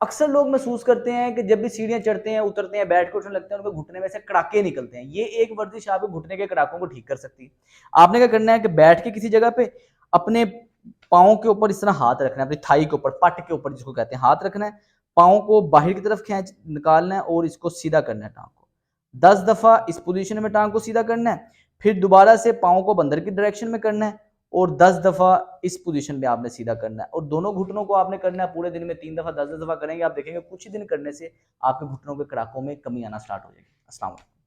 अक्सर लोग महसूस करते हैं कि जब भी सीढ़ियाँ चढ़ते हैं, उतरते हैं, बैठ के उठने लगते हैं, उनके घुटने में से कड़ाके निकलते हैं। ये एक वर्जिश आपके घुटने के कड़ाकों को ठीक कर सकती है। आपने क्या करना है कि बैठ के किसी जगह पे अपने पाँव के ऊपर इस तरह हाथ रखना है, अपनी थाई के ऊपर, पट के ऊपर जिसको कहते हैं, हाथ रखना है, पाँव को बाहर की तरफ खींच निकालना है और इसको सीधा करना है टाँग को। 10 दफ़ा इस पोज़ीशन में टाँग को सीधा करना है, फिर दोबारा से पाँव को अंदर की डायरेक्शन में करना है और 10 दफ़ा इस पोजीशन में आपने सीधा करना है और दोनों घुटनों को आपने करना है पूरे दिन में 3 दफ़ा 10-10 दफ़ा करेंगे, आप देखेंगे कुछ ही दिन करने से आपके घुटनों के कड़ाकों में कमी आना स्टार्ट हो जाएगी। अस्सलाम वालेकुम।